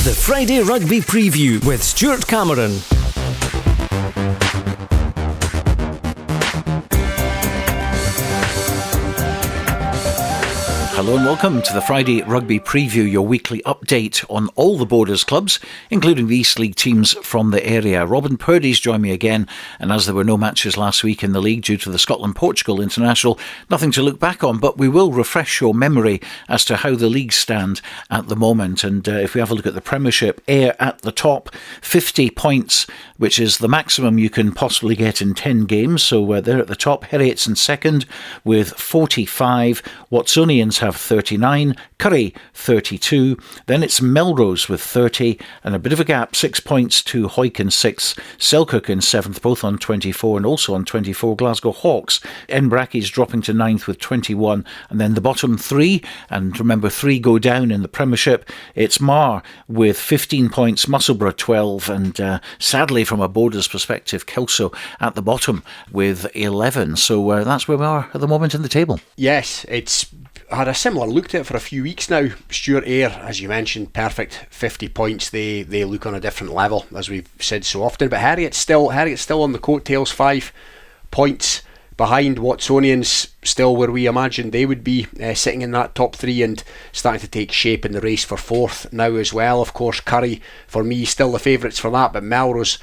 The Friday Rugby Preview with Stuart Cameron. Hello and welcome to the Friday Rugby Preview, your weekly update on all the Borders clubs, including the East League teams from the area. Robin Purdy's joined me again, and as there were no matches last week in the league due to the Scotland-Portugal International, nothing to look back on, but we will refresh your memory as to how the leagues stand at the moment. And if we have a look at the Premiership, Ayr at the top, 50 points, which is the maximum you can possibly get in 10 games, so they're at the top. Heriot's in second with 45, Watsonians have 39, Currie 32, then it's Melrose with 30, and a bit of a gap, 6 points to Hawick in 6th, Selkirk in 7th, both on 24, and also on 24, Glasgow Hawks. Edinburgh is dropping to 9th with 21, and then the bottom three, and remember 3 go down in the Premiership, it's Marr with 15 points, Musselburgh 12, and sadly from a Borders perspective, Kelso at the bottom with 11, so that's where we are at the moment in the table. Yes, it's had a similar look to it for a few weeks now. Stuart, Ayr, as you mentioned, perfect 50 points. They look on a different level, as we've said so often. But Heriot's still on the coattails, 5 points behind. Watsonians still where we imagined they would be, sitting in that top 3 and starting to take shape in the race for 4th now as well. Of course, Currie, for me, still the favourites for that, but Melrose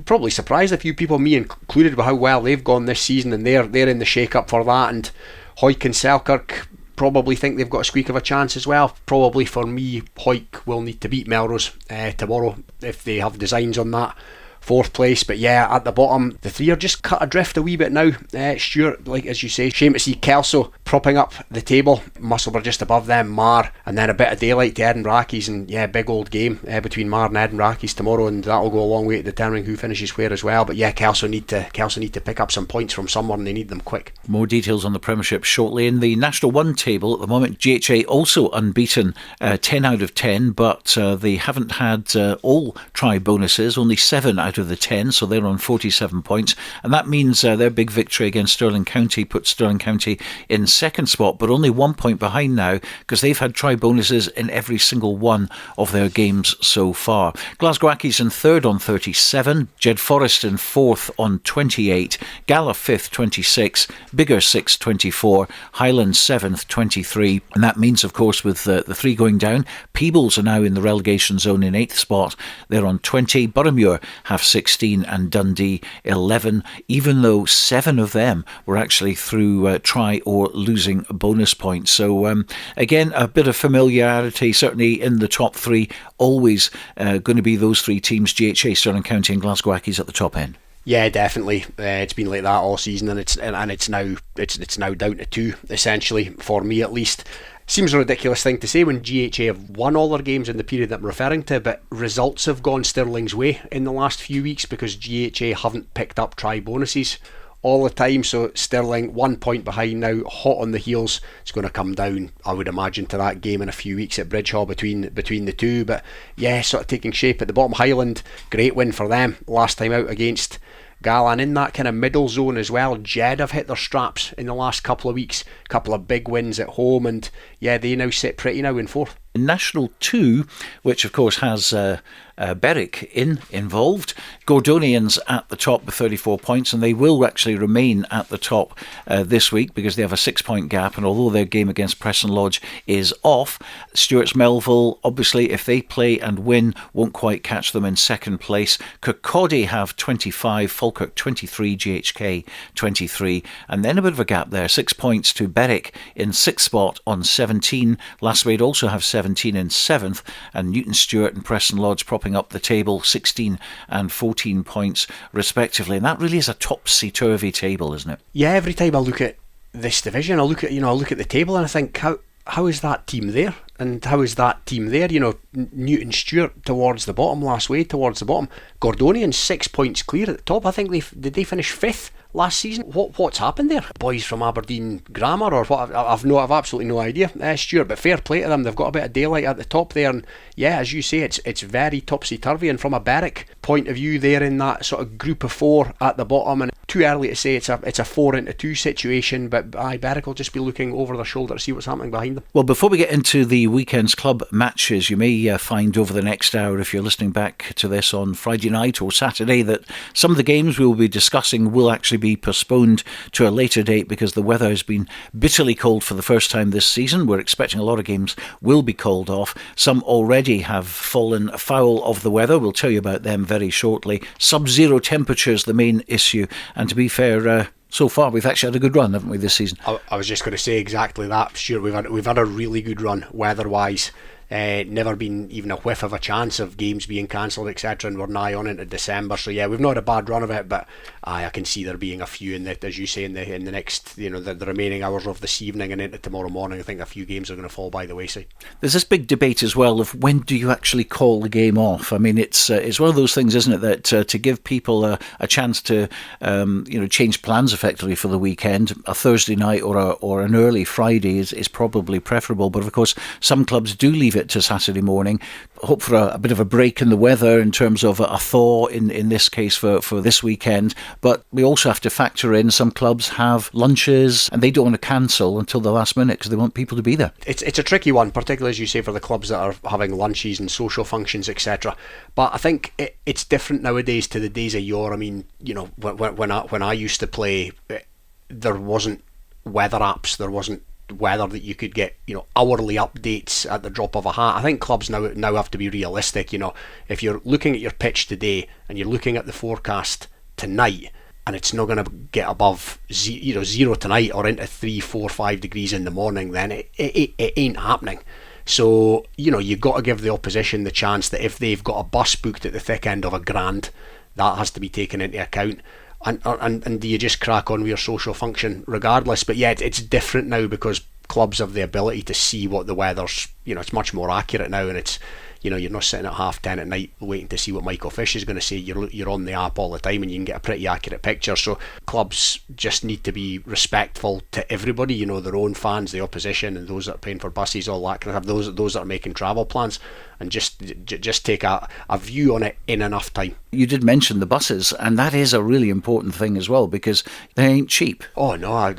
probably surprised a few people, me included, with how well they've gone this season, and they're in the shake-up for that. And Hawick and Selkirk probably think they've got a squeak of a chance as well. Probably for me, Hawick will need to beat Melrose tomorrow if they have designs on that 4th place. But yeah, at the bottom, the 3 are just cut adrift a wee bit now. Stuart, like as you say, shame to see Kelso propping up the table. Musselburgh just above them, Marr, and then a bit of daylight to Edinburgh Accies, and yeah, big old game between Marr and Edinburgh Accies tomorrow, and that'll go a long way to determining who finishes where as well. But yeah, Kelso need to pick up some points from someone, and they need them quick. More details on the Premiership shortly. In the National 1 table at the moment, GHA also unbeaten, 10 out of 10, but they haven't had all try bonuses, only 7 out of the 10, so they're on 47 points, and that means their big victory against Stirling County puts Stirling County in second spot, but only 1 point behind now because they've had try bonuses in every single one of their games so far. Glasgow Accies in third on 37, Jed-Forest in fourth on 28, Gala 5th 26, Biggar 6th 24, Highland 7th 23, and that means of course with the 3 going down, Peebles are now in the relegation zone in 8th spot, they're on 20, Boroughmuir have 16 and Dundee 11, even though 7 of them were actually through try or losing bonus points. So again, a bit of familiarity certainly in the top 3, always going to be those 3 teams, GHA, Stirling County and Glasgow Accies at the top end. Yeah, definitely. It's been like that all season, and it's now down to 2 essentially, for me at least. Seems a ridiculous thing to say when GHA have won all their games in the period that I'm referring to, but results have gone Stirling's way in the last few weeks because GHA haven't picked up try bonuses all the time. So Stirling 1 point behind now, hot on the heels. It's going to come down, I would imagine, to that game in a few weeks at Bridgehall between the two. But yeah, sort of taking shape at the bottom. Highland, great win for them last time out against Gala, and in that kind of middle zone as well, Jed have hit their straps in the last couple of weeks, a couple of big wins at home, and yeah, they now sit pretty now in 4th. National 2, which of course has Berwick involved. Gordonians at the top with 34 points, and they will actually remain at the top this week because they have a 6-point gap, and although their game against Preston Lodge is off, Stuart's Melville, obviously if they play and win, won't quite catch them in second place. Kirkcaldy have 25, Falkirk 23, GHK 23, and then a bit of a gap there, 6 points to Berwick in 6th spot on 17. Lastwade also have 17 in 7th, and Newton Stewart and Preston Lodge propping up the table, 16 and 14 points respectively, and that really is a topsy-turvy table, isn't it? Yeah, every time I look at this division, I look at the table and I think, how is that team there? And how is that team there? Newton Stewart towards the bottom, Lastwade towards the bottom. Gordonians 6 points clear at the top. I think they finish 5th last season. What's happened there? Boys from Aberdeen Grammar or what? I've absolutely no idea, Stuart. But fair play to them. They've got a bit of daylight at the top there, and yeah, as you say, it's very topsy turvy. And from a Berwick point of view, they're in that sort of group of 4 at the bottom, and too early to say it's a 4-2 situation. But Berwick will just be looking over their shoulder to see what's happening behind them. Well, before we get into the weekend's club matches, you may find over the next hour, if you're listening back to this on Friday night or Saturday, that some of the games we will be discussing will actually be postponed to a later date because the weather has been bitterly cold for the first time this season. We're expecting a lot of games will be called off. Some already have fallen foul of the weather. We'll tell you about them very shortly. Sub-zero temperatures, the main issue. And to be fair, so far we've actually had a good run, haven't we, this season? I was just going to say exactly that, Stuart. We've had a really good run weather-wise. Never been even a whiff of a chance of games being cancelled, etc. And we're nigh on into December, so yeah, we've not had a bad run of it. But I can see there being a few in the, as you say, in the next, the remaining hours of this evening and into tomorrow morning. I think a few games are going to fall by the wayside. There's this big debate as well of when do you actually call the game off. I mean, it's one of those things, isn't it, that to give people a chance to change plans effectively for the weekend, a Thursday night or an early Friday is probably preferable. But of course, some clubs do leave it to Saturday morning, hope for a bit of a break in the weather in terms of a thaw in this case for this weekend. But we also have to factor in some clubs have lunches and they don't want to cancel until the last minute because they want people to be there. It's a tricky one, particularly as you say for the clubs that are having lunches and social functions, etc. But I think it's different nowadays to the days of yore. I mean, when I used to play, there wasn't weather apps, there wasn't weather that you could get hourly updates at the drop of a hat. I think clubs now have to be realistic. If you're looking at your pitch today and you're looking at the forecast tonight and it's not going to get above zero tonight or into 3, 4, 5 degrees in the morning, then it ain't happening. So you've got to give the opposition the chance that if they've got a bus booked at the thick end of £1,000, that has to be taken into account. And do you just crack on with your social function regardless? But yeah, it's different now because clubs have the ability to see what the weather's, it's much more accurate now, and it's, you're not sitting at 10:30 at night waiting to see what Michael Fish is going to say. You're on the app all the time and you can get a pretty accurate picture. So clubs just need to be respectful to everybody, their own fans, the opposition, and those that are paying for buses, all that kind of stuff, those that are making travel plans, and just take a view on it in enough time. You did mention the buses, and that is a really important thing as well because they ain't cheap. Oh no,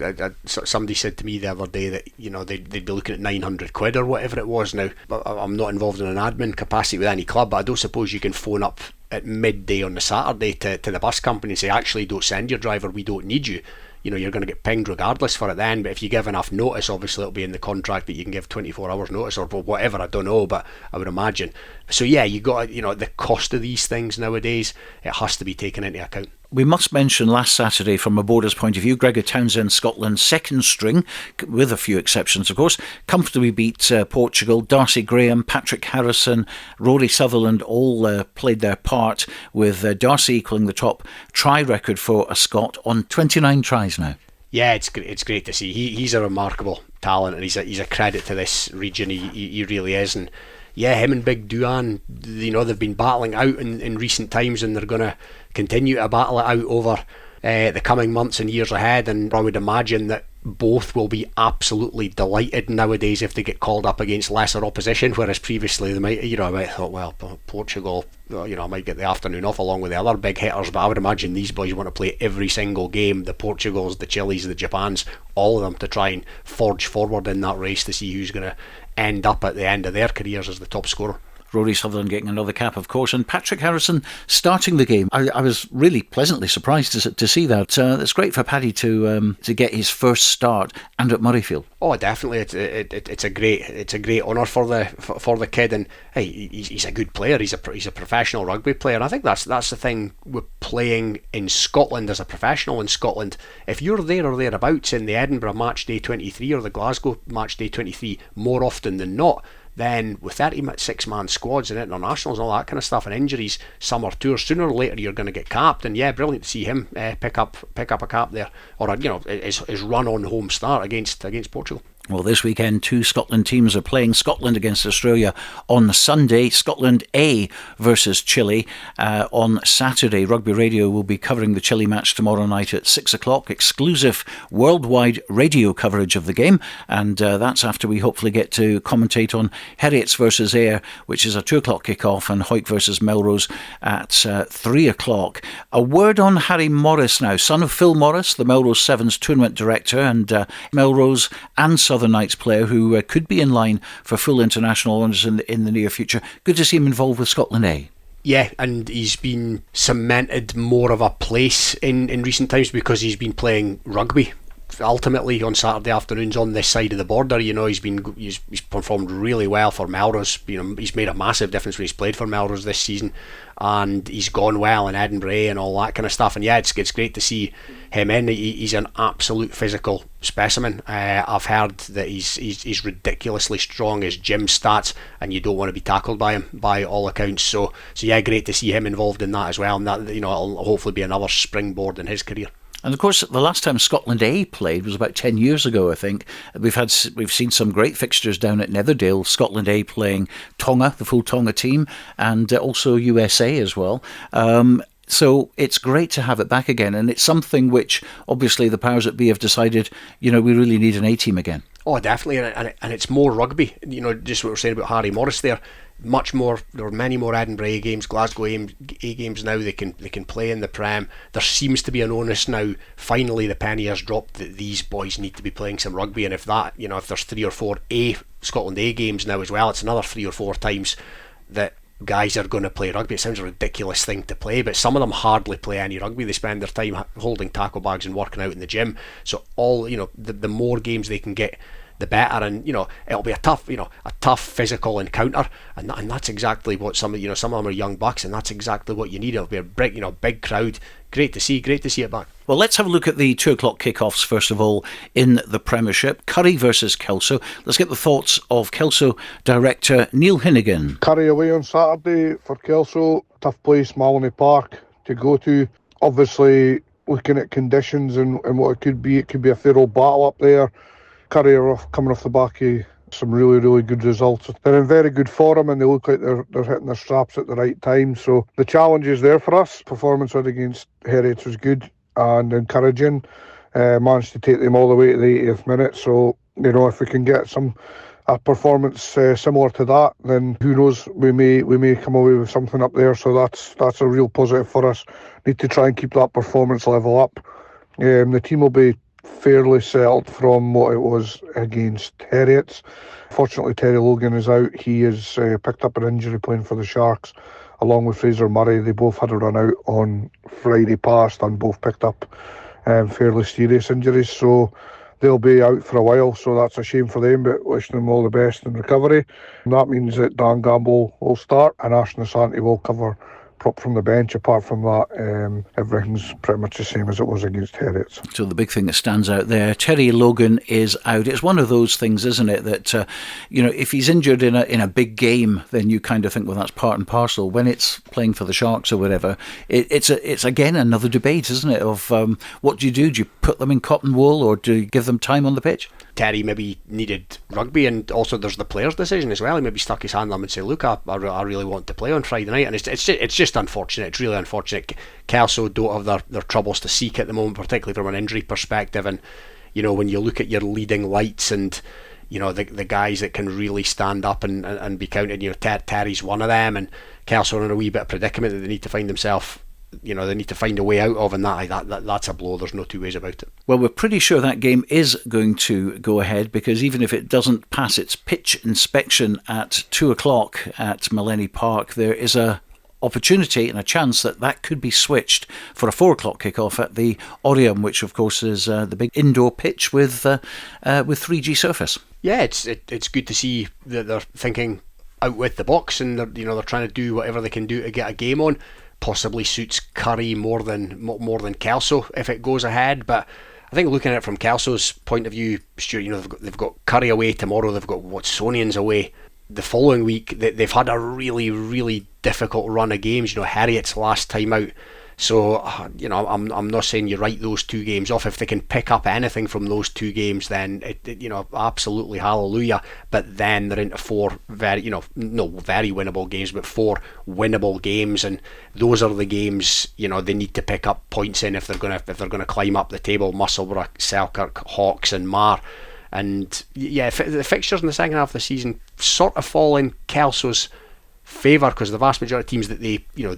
somebody said to me the other day that they'd be looking at £900 or whatever it was. Now I'm not involved in an admin capacity with any club, but I don't suppose you can phone up at midday on the Saturday to the bus company and say, actually, don't send your driver, we don't need you. You're going to get pinged regardless for it then. But if you give enough notice, obviously it'll be in the contract that you can give 24 hours notice or whatever, I don't know, but I would imagine. So yeah, you got the cost of these things nowadays, it has to be taken into account. We must mention last Saturday from a Borders point of view, Gregor Townsend, Scotland's second string, with a few exceptions of course, comfortably beat Portugal. Darcy Graham, Patrick Harrison, Rory Sutherland all played their part, with Darcy equalling the top try record for a Scot on 29 tries now. Yeah, it's great to see. He's a remarkable talent, and he's a credit to this region. He really is. And yeah, him and Big Duan, they've been battling out in recent times, and they're going to continue to battle it out over the coming months and years ahead. And I would imagine that both will be absolutely delighted nowadays if they get called up against lesser opposition, whereas previously they might have thought, well, Portugal, I might get the afternoon off along with the other big hitters, but I would imagine these boys want to play every single game, the Portugals, the Chiles, the Japans, all of them, to try and forge forward in that race to see who's going to end up at the end of their careers as the top scorer. Rory Sutherland getting another cap, of course, and Patrick Harrison starting the game. I was really pleasantly surprised to see that. It's great for Paddy to get his first start and at Murrayfield. Oh, definitely, it's a great honour for the kid, and hey, he's a good player. He's a professional rugby player. And I think that's the thing with playing in Scotland as a professional in Scotland. If you're there or thereabouts in the Edinburgh match day 23 or the Glasgow match day 23, more often than not, then with 36-man squads and internationals and all that kind of stuff and injuries, summer tours, sooner or later you're going to get capped. And yeah, brilliant to see him pick up a cap there, or his run on home start against Portugal. Well, this weekend, 2 Scotland teams are playing. Scotland against Australia on Sunday. Scotland A versus Chile on Saturday. Rugby Radio will be covering the Chile match tomorrow night at 6 o'clock. Exclusive worldwide radio coverage of the game. And that's after we hopefully get to commentate on Heriots versus Ayr, which is a 2 o'clock kick-off, and Hawick versus Melrose at 3 o'clock. A word on Harry Morris now, son of Phil Morris, the Melrose Sevens tournament director, and Melrose and Southern Knights player who could be in line for full international honours in the near future. Good to see him involved with Scotland A. Yeah, and he's been cemented more of a place in recent times because he's been playing rugby ultimately on Saturday afternoons on this side of the border. He's performed really well for Melrose. He's made a massive difference when he's played for Melrose this season, and he's gone well in Edinburgh and all that kind of stuff. And yeah, it's great to see him in. He's an absolute physical specimen. I've heard that he's ridiculously strong, his gym stats, and you don't want to be tackled by him by all accounts. So yeah, great to see him involved in that as well, and that it'll hopefully be another springboard in his career. And of course, the last time Scotland A played was about 10 years ago, I think. We've seen some great fixtures down at Netherdale. Scotland A playing Tonga, the full Tonga team, and also USA as well. So it's great to have it back again, and it's something which obviously the powers that be have decided, we really need an A team again. Oh, definitely, and it's more rugby. Just what we're saying about Harry Morris there. Much more. There are many more Edinburgh A games, Glasgow A games now. They can play in the Prem. There seems to be an onus now. Finally, the penny has dropped that these boys need to be playing some rugby. And if there's 3 or 4 Scotland A games now as well, it's another 3 or 4 times that guys are going to play rugby. It sounds a ridiculous thing to play, but some of them hardly play any rugby. They spend their time holding tackle bags and working out in the gym. So all the more games they can get, the better, and it'll be a tough physical encounter, and that's exactly what some of them are young bucks, and that's exactly what you need. It'll be a big crowd. Great to see it back. Well, let's have a look at the 2 o'clock kickoffs first of all in the Premiership. Currie versus Kelso. Let's get the thoughts of Kelso director Neil Hinnigan. Currie away on Saturday for Kelso. Tough place, Maloney Park to go to. Obviously, looking at conditions and what it could be a fair old battle up there. Currie are coming off the back of some really, really good results. They're in very good form, and they look like they're hitting their straps at the right time. So the challenge is there for us. Performance against Heriot was good and encouraging. Managed to take them all the way to the 80th minute. So if we can get a performance similar to that, then who knows? We may come away with something up there. So that's a real positive for us. Need to try and keep that performance level up. The team will be fairly settled from what it was against Heriots. Fortunately, Terry Logan is out. He has picked up an injury playing for the Sharks, along with Fraser Murray. They both had a run out on Friday past and both picked up fairly serious injuries, so they'll be out for a while. So that's a shame for them, but wishing them all the best in recovery. And that means that Dan Gamble will start and Ashton Asante will cover prop from the bench. Apart from that, everything's pretty much the same as it was against Heriot. So the big thing that stands out there, Terry Logan is out. It's one of those things, isn't it, that if he's injured in a big game, then you kind of think, well, that's part and parcel. When it's playing for the Sharks or whatever, it's again another debate, isn't it, of what do you do? Do you put them in cotton wool or do you give them time on the pitch? Terry maybe needed rugby, and also there's the player's decision as well. He maybe stuck his hand on them and said, look, I really want to play on Friday night, and it's just unfortunate. It's really unfortunate. Kelso don't have their troubles to seek at the moment, particularly from an injury perspective, and when you look at your leading lights and the guys that can really stand up and be counted, Terry's one of them, and Kelso are in a wee bit of predicament that they need to find themselves, they need to find a way out of, and that's a blow. There's no two ways about it. Well, we're pretty sure that game is going to go ahead, because even if it doesn't pass its pitch inspection at 2 o'clock at Maloney Park, there is a opportunity and a chance that could be switched for a 4 o'clock kickoff at the Orium, which of course is the big indoor pitch with 3G surface. Yeah, it's good to see that they're thinking out with the box, and they're trying to do whatever they can do to get a game on. Possibly suits Currie more than Kelso if it goes ahead, but I think looking at it from Kelso's point of view, Stuart, they've got Currie away tomorrow, they've got Watsonians away the following week. They've had a really, really difficult run of games. Heriot's last time out, So, I'm not saying you write those 2 games off. If they can pick up anything from those 2 games, then absolutely hallelujah. But then they're into 4 very winnable games, but 4 winnable games, and those are the games they need to pick up points in if they're gonna climb up the table. Musselburgh, Selkirk, Hawks, and Marr. And yeah, the fixtures in the second half of the season sort of fall in Kelso's favour, because the vast majority of teams that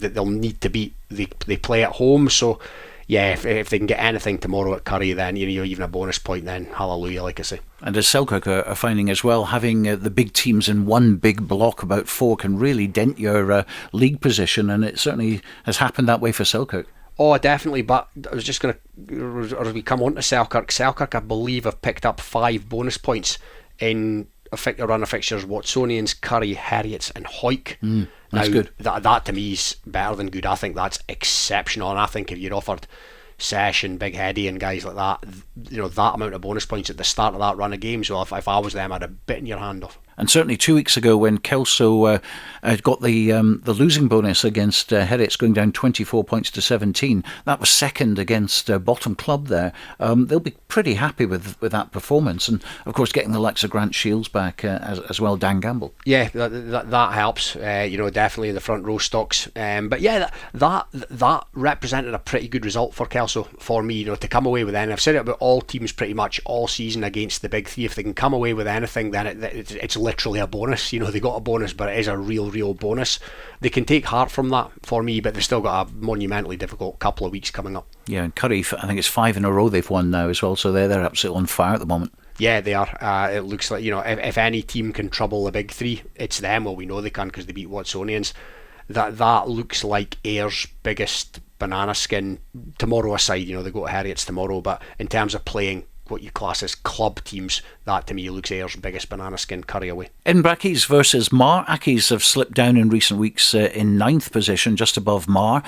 that they'll need to beat, they play at home. So yeah, if they can get anything tomorrow at Currie, then even a bonus point, then hallelujah, like I say. And as Selkirk are finding as well, having the big teams in one big block, about 4, can really dent your league position, and it certainly has happened that way for Selkirk. Oh, definitely, but I was just going to, as we come on to Selkirk, I believe, have picked up 5 bonus points in a run of fixtures: Watsonians, Currie, Heriot and Hawick. That's good. That to me is better than good. I think that's exceptional, and I think if you'd offered Sesh and Big Heady and guys like that, that amount of bonus points at the start of that run of games, well, if I was them, I'd have bitten your hand off. And certainly 2 weeks ago, when Kelso got the losing bonus against Heriot, going down 24 points to 17, that was second against bottom club there. They'll be pretty happy with that performance, and of course getting the likes of Grant Shields back as well, Dan Gamble. Yeah, that helps. Definitely the front row stocks. But yeah, that represented a pretty good result for Kelso for me. To come away with anything. I've said it about all teams pretty much all season against the big 3. If they can come away with anything, then it's literally a bonus. They got a bonus, but it is a real bonus. They can take heart from that for me, but they've still got a monumentally difficult couple of weeks coming up. Yeah, and Currie, I think it's 5 in a row they've won now as well, so they're absolutely on fire at the moment. Yeah, they are. It looks like, if any team can trouble the big 3, it's them. Well, we know they can because they beat Watsonians. That looks like Ayre's biggest banana skin tomorrow aside. They go to Heriot's tomorrow, but in terms of playing what you class as club teams, that to me looks Ayre's biggest banana skin. Currie away. Edinburgh Accies versus Marr. Accies have slipped down in recent weeks in 9th position, just above Marr.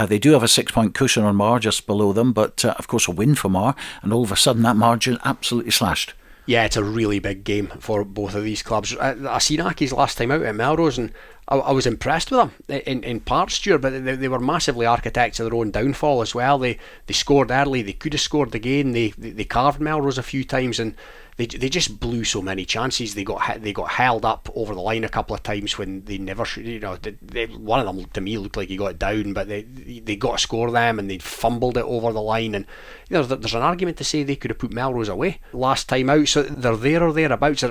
They do have a 6-point cushion on Marr just below them, but of course a win for Marr, and all of a sudden that margin absolutely slashed. Yeah, it's a really big game for both of these clubs. I seen Accies last time out at Melrose, and I was impressed with them in parts, Stuart, but they were massively architects of their own downfall as well. They scored early, they could have scored again, they carved Melrose a few times, and they just blew so many chances. They got held up over the line a couple of times when they never should. One of them to me looked like he got it down, but they got to score them, and they fumbled it over the line. And there's an argument to say they could have put Melrose away last time out. So they're there or thereabouts.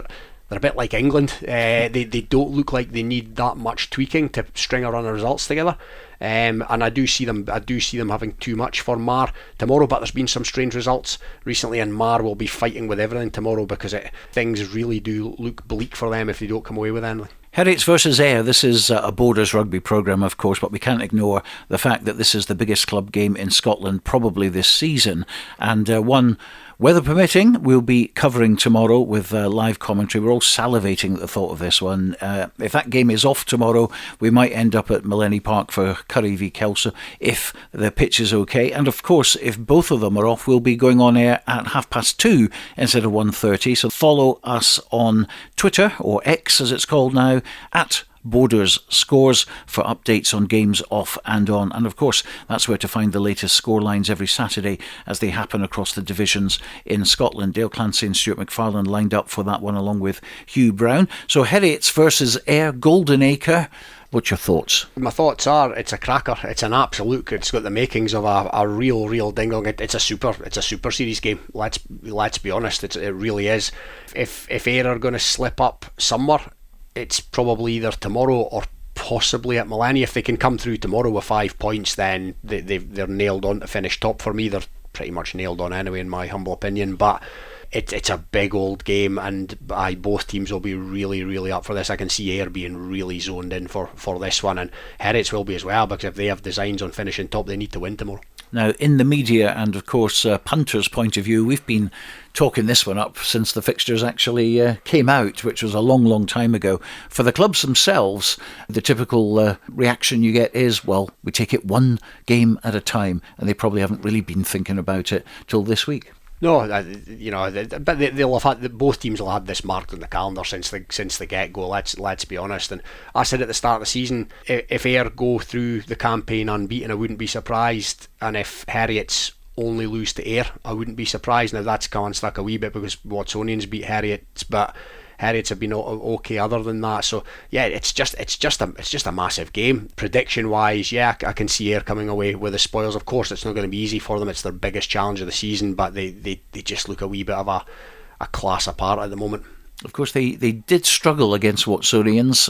They're a bit like England. They don't look like they need that much tweaking to string a run of results together. And I do see them having too much for Marr tomorrow. But there's been some strange results recently, and Marr will be fighting with everything tomorrow, because things really do look bleak for them if they don't come away with anything. Heriot versus Ayr. This is a Borders rugby programme, of course, but we can't ignore the fact that this is the biggest club game in Scotland probably this season, and one, weather permitting, we'll be covering tomorrow with live commentary. We're all salivating at the thought of this one. If that game is off tomorrow, we might end up at Millennium Park for Currie v Kelso if the pitch is okay. And of course, if both of them are off, we'll be going on air at 2:30 instead of 1:30. So follow us on Twitter, or X as it's called now, at Borders Scores, for updates on games off and on. And of course, that's where to find the latest score lines every Saturday as they happen across the divisions in Scotland. Dale Clancy and Stuart McFarlane lined up for that one, along with Hugh Brown. So Heriot versus Ayr, Golden Acre. What's your thoughts? My thoughts are, it's a cracker. It's an absolute. It's got the makings of a real ding-dong. It's a super series game. Let's be honest. It really is. If Ayr are going to slip up somewhere, it's probably either tomorrow or possibly at Millennium. If they can come through tomorrow with 5 points, then they're nailed on to finish top for me. They're pretty much nailed on anyway, in my humble opinion. But it's a big old game, and both teams will be really up for this. I can see Ayr being really zoned in for this one, and Heriot will be as well, because if they have designs on finishing top, they need to win tomorrow. Now, in the media and, of course, punters' point of view, we've been talking this one up since the fixtures actually came out, which was a long time ago. For the clubs themselves, the typical reaction you get is, well, we take it one game at a time, and they probably haven't really been thinking about it till this week. No, but they'll have had, both teams will have this marked on the calendar since the get-go. Let's be honest. And I said at the start of the season, if Ayr go through the campaign unbeaten, I wouldn't be surprised. And if Heriot's only lose to Ayr, I wouldn't be surprised. Now that's come unstuck a wee bit because Watsonians beat Heriot, but Heriots have been okay other than that. So yeah, it's just a massive game. Prediction wise, yeah, I can see Ayr coming away with the spoils. Of course, it's not going to be easy for them. It's their biggest challenge of the season, but they just look a wee bit of a class apart at the moment. Of course, they did struggle against Watsonians.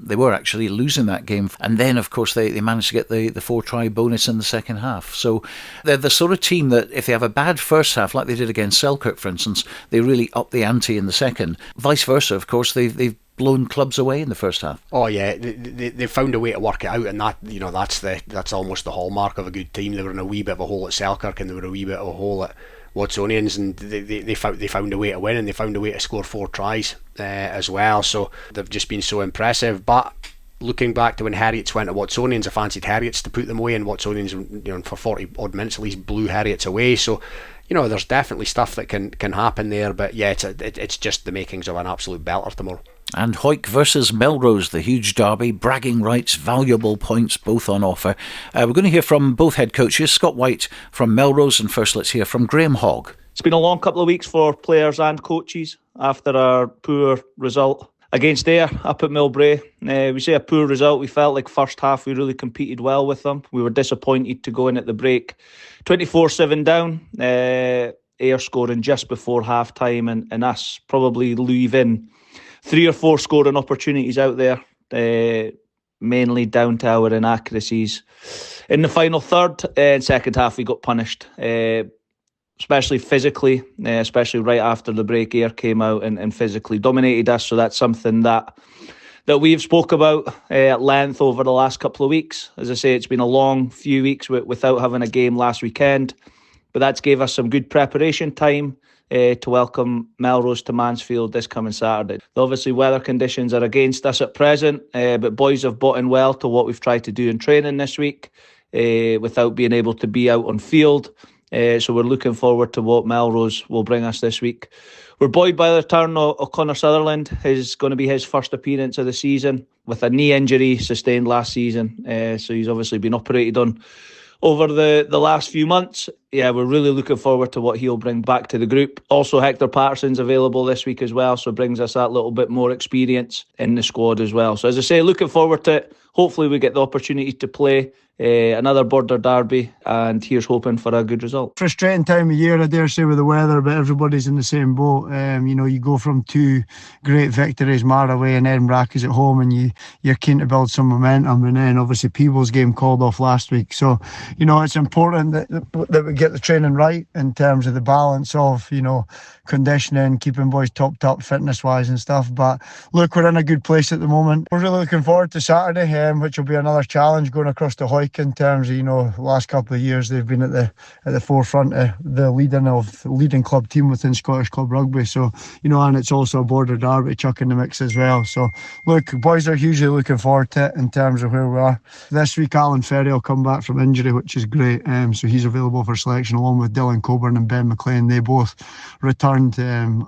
They were actually losing that game. And then, of course, they managed to get the 4-try bonus in the second half. So they're the sort of team that if they have a bad first half, like they did against Selkirk, for instance, they really up the ante in the second. Vice versa, of course, they've blown clubs away in the first half. Oh yeah, they found a way to work it out, and that's almost the hallmark of a good team. They were in a wee bit of a hole at Selkirk, and they were a wee bit of a hole at Watsonians, and they found a way to win, and they found a way to score 4 tries as well. So they've just been so impressive. But looking back to when Heriots went to Watsonians, I fancied Heriots to put them away, and Watsonians, for 40 odd minutes at least, blew Heriots away. So there's definitely stuff that can happen there. But yeah, it's just the makings of an absolute belter tomorrow. And Hawick versus Melrose, the huge derby, bragging rights, valuable points, both on offer. We're going to hear from both head coaches, Scott Wight from Melrose, and first let's hear from Graeme Hogg. It's been a long couple of weeks for players and coaches after our poor result against Ayr up at Milbrae. We say a poor result. We felt like first half we really competed well with them. We were disappointed to go in at the break 24-7 down. Ayr scoring just before half time, and us probably leaving 3 or 4 scoring opportunities out there, mainly down to our inaccuracies. In the final third and second half, we got punished, especially physically, especially right after the break. Ayr came out and physically dominated us, so that's something that we've spoke about at length over the last couple of weeks. As I say, it's been a long few weeks without having a game last weekend, but that's gave us some good preparation time to welcome Melrose to Mansfield this coming Saturday. Obviously, weather conditions are against us at present, but boys have bought in well to what we've tried to do in training this week without being able to be out on field. So we're looking forward to what Melrose will bring us this week. We're buoyed by the return of Connor Sutherland. Is going to be his first appearance of the season with a knee injury sustained last season. So he's obviously been operated on over the last few months. Yeah, we're really looking forward to what he'll bring back to the group. Also, Hector Paterson's available this week as well, so brings us that little bit more experience in the squad as well. So as I say, looking forward to it. Hopefully we get the opportunity to play another border derby, and here's hoping for a good result. Frustrating time of year, I dare say, with the weather, but everybody's in the same boat. You go from 2 great victories, Marr away and Edinburgh is at home, and you're keen to build some momentum, and then obviously Peebles game called off last week. So it's important that we get the training right in terms of the balance of conditioning, keeping boys topped up fitness wise and stuff. But look, we're in a good place at the moment. We're really looking forward to Saturday, which will be another challenge going across to Hawick. In terms of the last couple of years they've been at the forefront of the leading club team within Scottish Club Rugby. So and it's also a border derby chuck in the mix as well. So look, boys are hugely looking forward to it in terms of where we are. This week Alan Ferry will come back from injury, which is great. So he's available for selection along with Dylan Coburn and Ben McLean. They both returned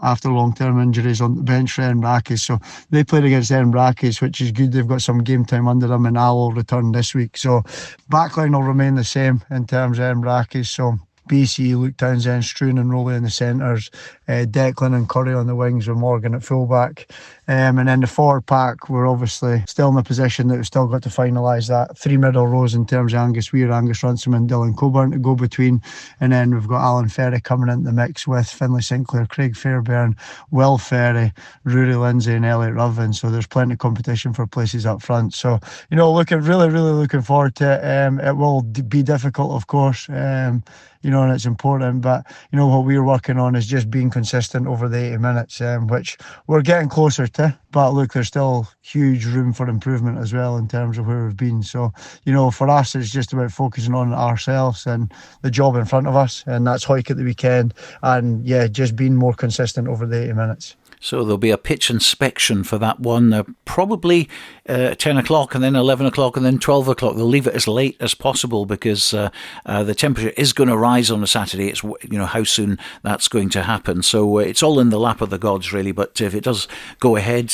after long-term injuries on the bench for Edinburgh. So they played against Edinburgh, which is good. They've got some game time under them, and Al will return this week. So backline will remain the same in terms of Edinburgh. So BC, Luke Townsend, Struan and Rowley in the centres, Declan and Currie on the wings with Morgan at fullback. And then the forward pack, we're obviously still in a position that we've still got to finalise that 3 middle rows in terms of Angus Weir, Angus Runciman, Dylan Coburn to go between. And then we've got Alan Ferry coming into the mix with Finlay Sinclair, Craig Fairbairn, Will Ferry, Rory Lindsay and Elliot Ruffin. So there's plenty of competition for places up front. So, really looking forward to it. It will be difficult, of course, and it's important. But, what we're working on is just being consistent over the 80 minutes, which we're getting closer to. But look, there's still huge room for improvement as well in terms of where we've been. So, for us, it's just about focusing on ourselves and the job in front of us. And that's Hawick at the weekend. And yeah, just being more consistent over the 80 minutes. So there'll be a pitch inspection for that one, probably 10 o'clock and then 11 o'clock and then 12 o'clock. They'll leave it as late as possible because the temperature is going to rise on a Saturday. It's how soon that's going to happen. So it's all in the lap of the gods, really. But if it does go ahead,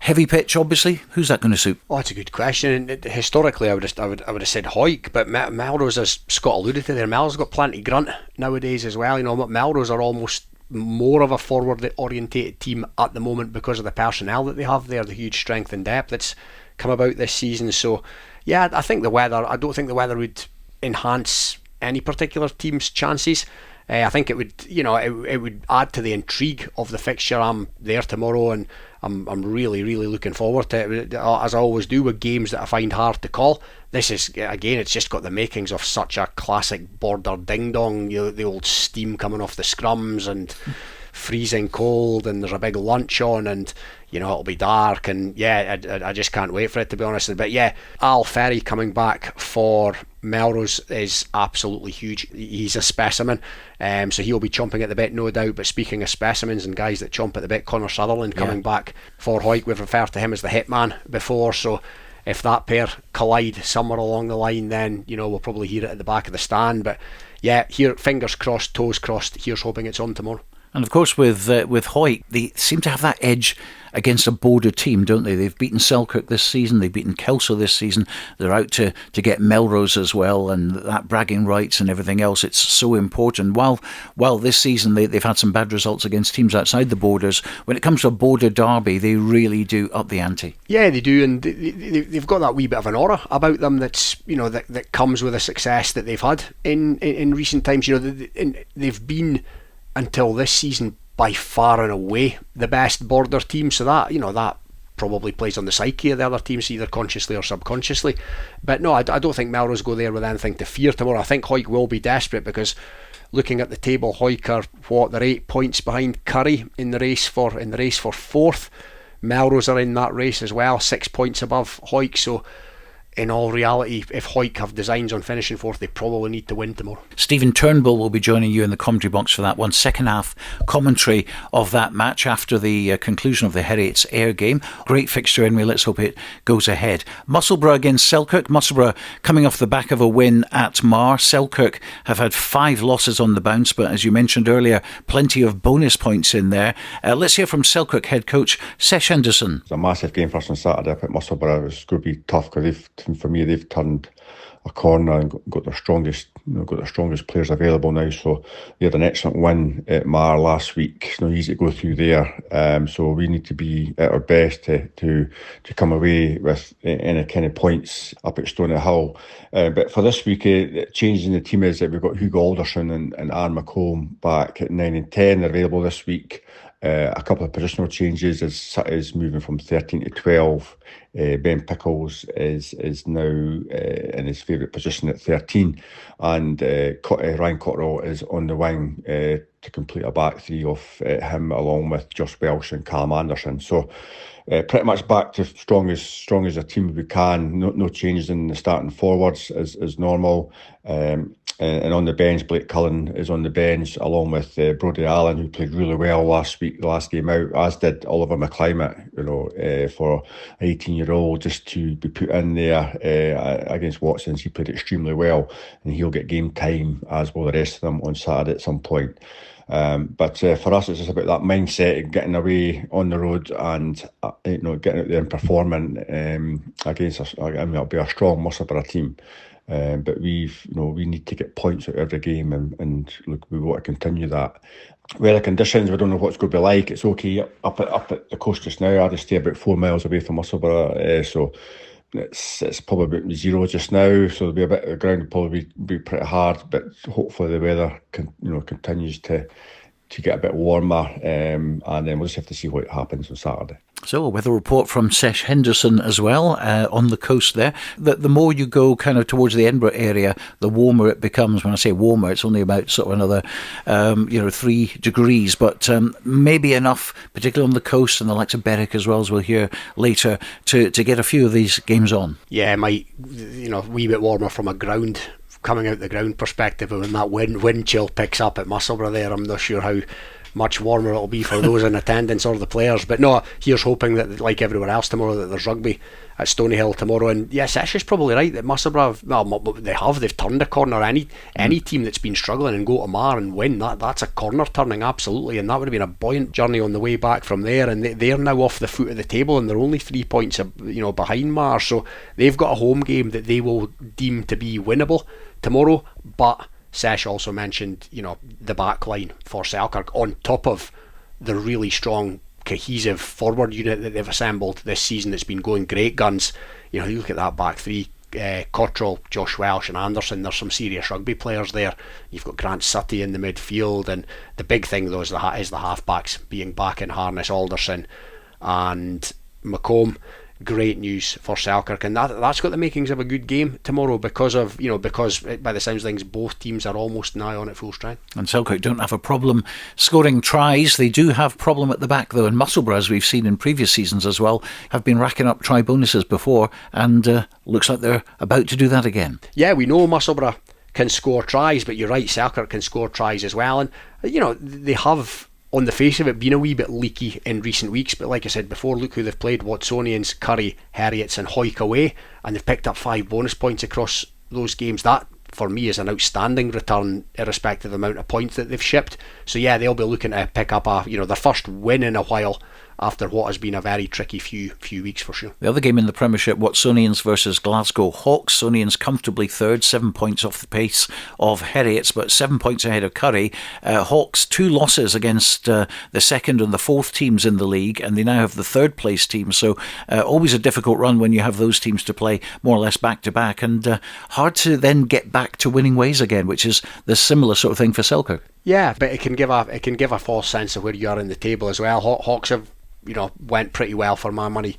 heavy pitch, obviously, who's that going to suit? Oh, that's a good question. Historically, I would have said Hawick, but Melrose, as Scott alluded to there, Melrose got plenty of grunt nowadays as well. Melrose are almost more of a forward orientated team at the moment because of the personnel that they have there, the huge strength and depth that's come about this season. So yeah, I think I don't think the weather would enhance any particular team's chances. I think it would, it would add to the intrigue of the fixture. I'm there tomorrow and I'm really, really looking forward to it, as I always do with games that I find hard to call. This is, again, it's just got the makings of such a classic border ding-dong, the old steam coming off the scrums and freezing cold, and there's a big lunch on, and it'll be dark, and yeah, I just can't wait for it, to be honest. But yeah, Al Ferry coming back for Melrose is absolutely huge. He's a specimen, so he'll be chomping at the bit, no doubt. But speaking of specimens and guys that chomp at the bit, Connor Sutherland coming back for Hawick. We've referred to him as the hitman before, so if that pair collide somewhere along the line, then we'll probably hear it at the back of the stand. But yeah, here, fingers crossed, toes crossed, here's hoping it's on tomorrow. And of course with Hawick, they seem to have that edge against a border team, don't they? They've beaten Selkirk this season, they've beaten Kelso this season, they're out to get Melrose as well, and that bragging rights and everything else, it's so important. While this season they've had some bad results against teams outside the borders, when it comes to a border derby, they really do up the ante. Yeah, they do, and they've got that wee bit of an aura about them that's, that comes with the success that they've had in recent times. They've been, until this season, by far and away the best border team, so that that probably plays on the psyche of the other teams, either consciously or subconsciously. But no, I don't think Melrose go there with anything to fear tomorrow. I think Hawick will be desperate, because looking at the table, Hawick are they're 8 points behind Currie in the race for fourth. Melrose are in that race as well, 6 points above Hawick. So in all reality, if Hawick have designs on finishing fourth, they probably need to win tomorrow. Stephen Turnbull will be joining you in the commentary box for that one. Second half commentary of that match after the conclusion of the Heriot's Ayr game. Great fixture anyway, let's hope it goes ahead. Musselburgh against Selkirk. Musselburgh coming off the back of a win at Marr. Selkirk have had 5 losses on the bounce, but as you mentioned earlier, plenty of bonus points in there. Let's hear from Selkirk head coach Sesh Henderson. It's a massive game for us on Saturday up at Musselburgh. It's going to be tough because they've turned a corner and got their strongest players available now. So they had an excellent win at Marr last week. It's not easy to go through there. So we need to be at our best to come away with any kind of points up at Stonehill. But for this week, changes in the team is that we've got Hugo Alderson and Aaron McComb back at 9 and 10. They're available this week. A couple of positional changes is moving from 13 to 12. Ben Pickles is now in his favourite position at 13, and Ryan Cotterill is on the wing to complete a back three of him, along with Josh Welsh and Callum Anderson. So pretty much back to strong as a team we can. No changes in the starting forwards as normal. And on the bench, Blake Cullen is on the bench, along with Brodie Allen, who played really well last week, the last game out, as did Oliver McClimate, for an 18-year-old, just to be put in there against Watsonians. He played extremely well, and he'll get game time, as will the rest of them, on Saturday at some point. But for us, it's just about that mindset, getting away on the road and getting out there and performing against us. I mean, it'll be a strong Musselburgh team. But we need to get points out of every game, and look, we want to continue that. Weather conditions, we don't know what it's going to be like. It's okay up at the coast just now. I just stay about 4 miles away from Musselburgh, so it's probably about 0 just now. So there'll be a bit of ground will probably be pretty hard, but hopefully the weather continues to get a bit warmer, and then we'll just have to see what happens on Saturday. So a weather report from Sesh Henderson as well, on the coast there. The more you go kind of towards the Edinburgh area, the warmer it becomes. When I say warmer, it's only about sort of another 3 degrees, but maybe enough, particularly on the coast and the likes of Berwick as well, as we'll hear later, to get a few of these games on. Yeah, it might, wee bit warmer from a coming out the ground perspective, and when that wind chill picks up at Musselburgh there, I'm not sure how much warmer it'll be for those in attendance or the players. But no, here's hoping that, like everywhere else tomorrow, that there's rugby at Stonyhill tomorrow. And yes, Sesh is probably right that Musselburgh, they've turned a corner. Any team that's been struggling and go to Marr and win, that's a corner turning, absolutely. And that would have been a buoyant journey on the way back from there. And they're now off the foot of the table, and they're only 3 points behind Marr. So they've got a home game that they will deem to be winnable tomorrow. But Sesh also mentioned, the back line for Selkirk, on top of the really strong, cohesive forward unit that they've assembled this season that's been going great guns. You look at that back three, Cottrell, Josh Welsh and Anderson, there's some serious rugby players there. You've got Grant Sutty in the midfield, and the big thing though is the halfbacks being back in harness, Alderson and McComb. Great news for Selkirk, and that's got the makings of a good game tomorrow because by the sounds of things both teams are almost nigh on at full strength. And Selkirk don't have a problem scoring tries. They do have problem at the back though, and Musselburgh, as we've seen in previous seasons as well, have been racking up try bonuses before, and looks like they're about to do that again. Yeah, we know Musselburgh can score tries, but you're right, Selkirk can score tries as well, and they have, on the face of it, been a wee bit leaky in recent weeks, but like I said before, look who they've played: Watsonians, Currie, Heriots and Hawick away, and they've picked up 5 bonus points across those games. That, for me, is an outstanding return, irrespective of the amount of points that they've shipped. So yeah, they'll be looking to pick up their first win in a while, after what has been a very tricky few weeks for sure. The other game in the Premiership, Watsonians versus Glasgow Hawks. Watsonians comfortably third, 7 points off the pace of Heriots, but 7 points ahead of Currie. Hawks 2 losses against the second and the fourth teams in the league, and they now have the third place team. So always a difficult run when you have those teams to play more or less back to back, and hard to then get back to winning ways again, which is the similar sort of thing for Selkirk. Yeah, but it can give a false sense of where you are in the table as well. Hawks have went pretty well for my money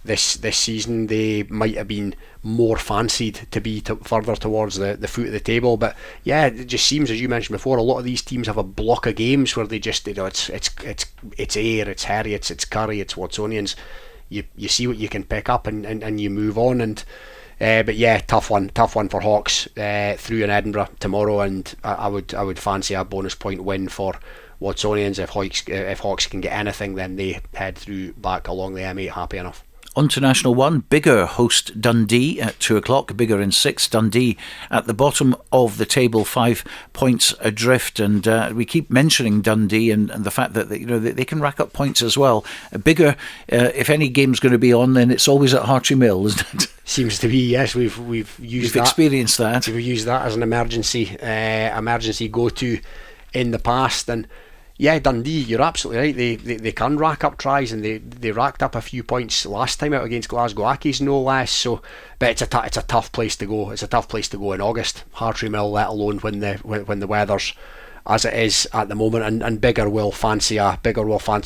this season. They might have been more fancied to be further towards the foot of the table, but yeah, it just seems, as you mentioned before, a lot of these teams have a block of games where they just it's Ayr, it's Heriots, it's Currie, it's Watsonians. You see what you can pick up and you move on, and but yeah, tough one for Hawks through in Edinburgh tomorrow, and I would fancy a bonus point win for Watsonians. If Hawks can get anything, then they head through back along the M8 happy enough. On to National 1, Biggar host Dundee at 2 o'clock. Biggar in 6th, Dundee at the bottom of the table, 5 points adrift. And we keep mentioning Dundee and the fact that they can rack up points as well. Biggar, if any game's going to be on, then it's always at Hartree Mill, isn't it? Seems to be, yes. We've experienced that. We've used that as an emergency go-to in the past, and yeah, Dundee, you're absolutely right. They can rack up tries, and they racked up a few points last time out against Glasgow Accies, no less. So, but it's a tough place to go. It's a tough place to go in August, Hartree Mill, let alone when the weather's as it is at the moment. And Biggar will fancy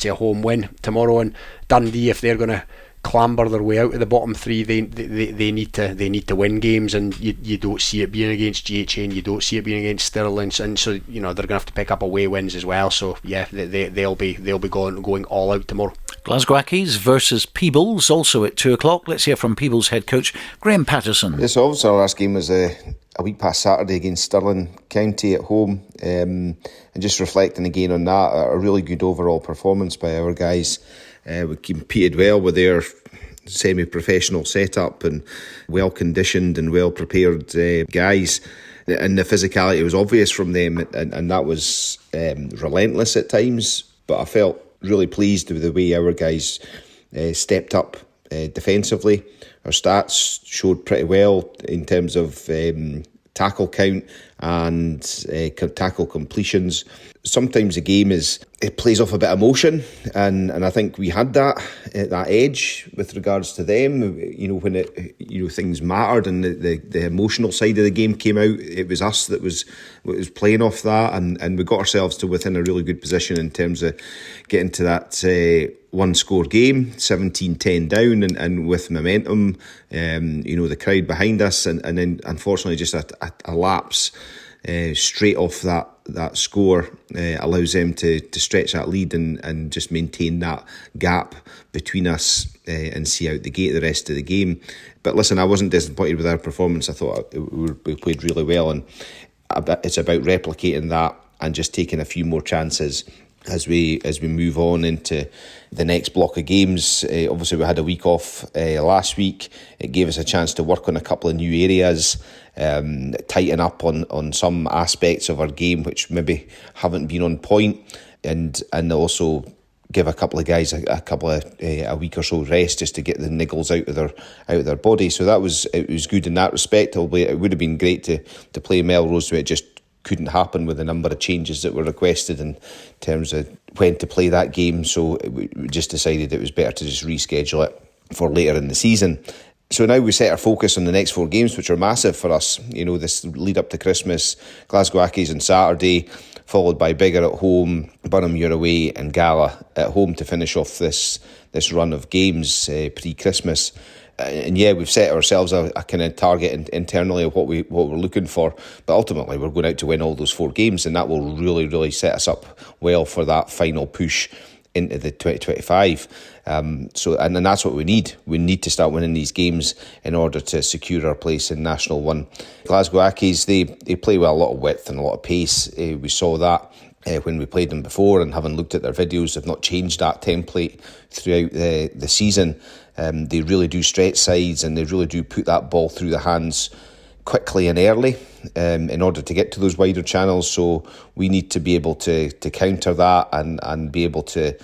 a home win tomorrow. And Dundee, if they're going to clamber their way out of the bottom 3, they need to win games, and you don't see it being against GHA, and you don't see it being against Stirling, and so they're going to have to pick up away wins as well. So yeah, they'll be going all out tomorrow. Glasgow Accies versus Peebles, also at 2 o'clock. Let's hear from Peebles head coach Graeme Paterson. Yes, obviously our last game was a week past Saturday against Stirling County at home, and just reflecting again on that, a really good overall performance by our guys. We competed well with their semi-professional setup and well-conditioned and well-prepared guys, and the physicality was obvious from them, and that was relentless at times, but I felt really pleased with the way our guys stepped up defensively. Our stats showed pretty well in terms of tackle count and tackle completions. Sometimes a game it plays off a bit of emotion, and I think we had that edge with regards to them. When things mattered and the emotional side of the game came out, it was us that was playing off that, and we got ourselves to within a really good position in terms of getting to that one score game, 17-10 down, and with momentum, the crowd behind us, and then unfortunately just a lapse straight off that score allows them to stretch that lead and just maintain that gap between us and see out the rest of the game. But listen, I wasn't disappointed with our performance. I thought we played really well, and it's about replicating that and just taking a few more chances as we move on into the next block of games. Obviously we had a week off last week. It gave us a chance to work on a couple of new areas, tighten up on some aspects of our game which maybe haven't been on point, and also give a couple of guys a week or so rest just to get the niggles out of their body. So it was good in that respect. Albeit it would have been great to play Melrose, where it just couldn't happen with the number of changes that were requested in terms of when to play that game. So we just decided it was better to just reschedule it for later in the season. So now we set our focus on the next 4 games, which are massive for us. This lead up to Christmas: Glasgow Accies on Saturday, followed by Biggar at home, Boroughmuir away, and Gala at home to finish off this run of games pre-Christmas. And yeah, we've set ourselves a kind of target internally of what we're looking for, but ultimately we're going out to win all those 4 games, and that will really, really set us up well for that final push into the 2025. And that's what we need. We need to start winning these games in order to secure our place in National 1. Glasgow Accies, they play with a lot of width and a lot of pace. We saw that when we played them before, and having looked at their videos, they've not changed that template throughout the season. They really do stretch sides, and they really do put that ball through the hands quickly and early in order to get to those wider channels. So we need to be able to counter that and be able to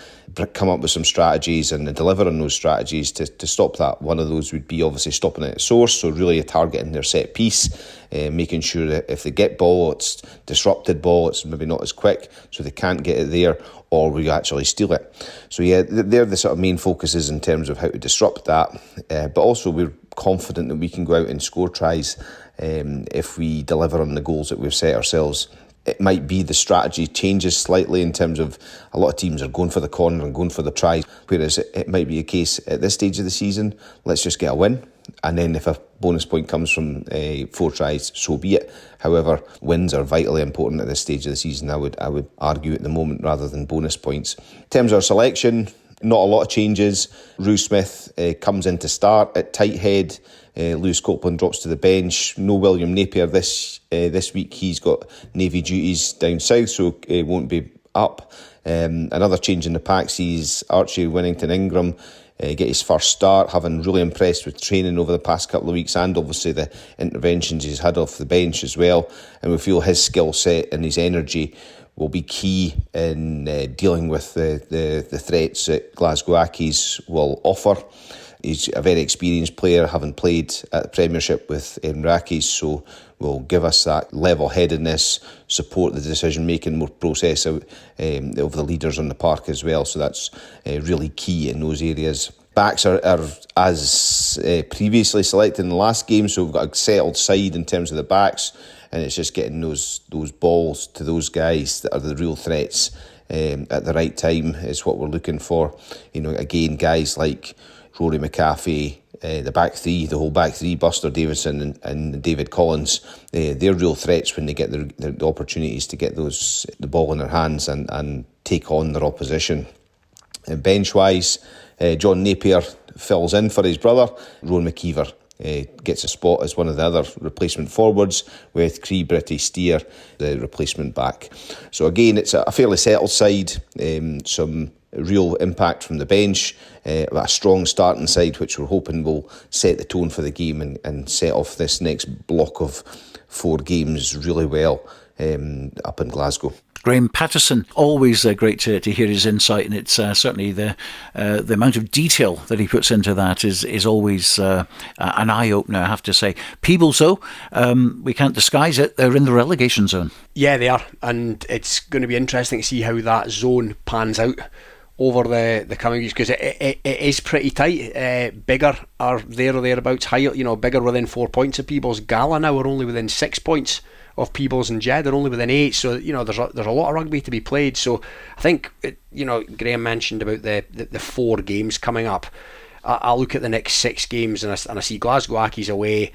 come up with some strategies and deliver on those strategies to stop that. One of those would be obviously stopping it at source, so really targeting their set piece, making sure that if they get ball, it's disrupted ball, it's maybe not as quick, so they can't get it there, or we actually steal it. So yeah, they're the sort of main focuses in terms of how to disrupt that, but also we're confident that we can go out and score tries if we deliver on the goals that we've set ourselves. It might be the strategy changes slightly in terms of a lot of teams are going for the corner and going for the tries, whereas it might be a case at this stage of the season, let's just get a win, and then if a bonus point comes from 4 tries, so be it. However, wins are vitally important at this stage of the season, I would argue at the moment, rather than bonus points. In terms of our selection, not a lot of changes. Rue Smith comes in to start at tight head. Lewis Copeland drops to the bench. No William Napier this week. He's got Navy duties down south, so it won't be up. Another change in the pack sees Archie Winnington Ingram get his first start, having really impressed with training over the past couple of weeks, and obviously the interventions he's had off the bench as well. And we feel his skill set and his energy will be key in dealing with the threats that Glasgow Accies will offer. He's a very experienced player, having played at the Premiership with Edinburgh Accies, so will give us that level-headedness, support the decision-making process of the leaders on the park as well. So that's really key in those areas. Backs are as previously selected in the last game, so we've got a settled side in terms of the backs, and it's just getting those balls to those guys that are the real threats at the right time is what we're looking for. Again, guys like Rory McAfee, the whole back three, Buster Davidson and David Collins, they're real threats when they get the opportunities to get the ball in their hands and take on their opposition. Bench-wise, John Napier fills in for his brother. Rowan McKeever gets a spot as one of the other replacement forwards, with Cree Britty Steer the replacement back. So again, it's a fairly settled side, some real impact from the bench, a strong starting side which we're hoping will set the tone for the game and set off this next block of 4 games really well up in Glasgow. Graeme, Paterson, always great to hear his insight, and it's certainly the amount of detail that he puts into that is always an eye-opener, I have to say. Peebles, though, we can't disguise it, they're in the relegation zone. Yeah, they are, and it's going to be interesting to see how that zone pans out over the coming weeks, because it is pretty tight. Biggar are there or thereabouts. Biggar within 4 points of Peebles. Gala now are only within 6 points of Peebles, and Jed are only within 8. So there's a lot of rugby to be played. So I think Graeme mentioned about the 4 games coming up. I look at the next 6 games and I see Glasgow Accies away.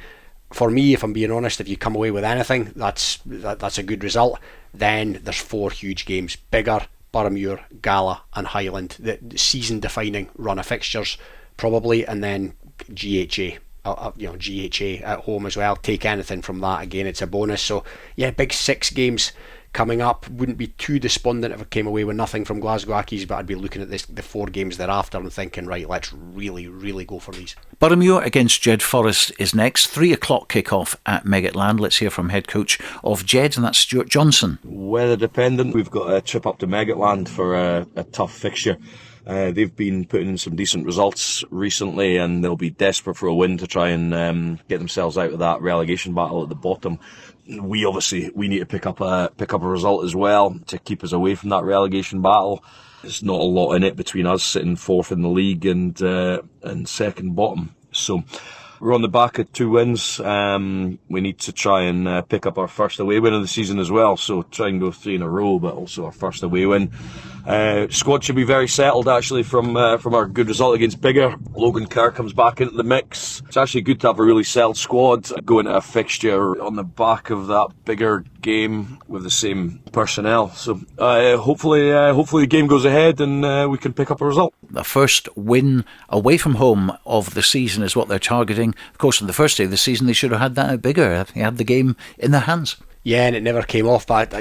For me, if I'm being honest, if you come away with anything, that's a good result. Then there's 4 huge games: Biggar, Boroughmuir, Gala and Highland, the season-defining run of fixtures probably, and then GHA at home as well. Take anything from that, again, it's a bonus. So yeah, big 6 games coming up. Wouldn't be too despondent if I came away with nothing from Glasgow Accies, but I'd be looking at the 4 games thereafter and thinking, right, let's really, really go for these. Boroughmuir against Jed-Forest is next. 3 o'clock kick-off at Meggetland. Let's hear from head coach of Jed, and that's Stuart Johnson. Weather dependent. We've got a trip up to Meggetland for a tough fixture. They've been putting in some decent results recently, and they'll be desperate for a win to try and get themselves out of that relegation battle at the bottom. We need to pick up a result as well to keep us away from that relegation battle. There's not a lot in it between us sitting 4th in the league and second bottom. So we're on the back of 2 wins. We need to try and pick up our first away win of the season as well. So try and go 3 in a row, but also our first away win. Squad should be very settled actually from our good result against Biggar. Logan Kerr comes back into the mix. It's actually good to have a really settled squad going to a fixture on the back of that Biggar game with the same personnel. So hopefully the game goes ahead and we can pick up a result. The first win away from home of the season is what they're targeting. Of course, on the first day of the season they should have had that at Biggar. They had the game in their hands. Yeah, and it never came off, but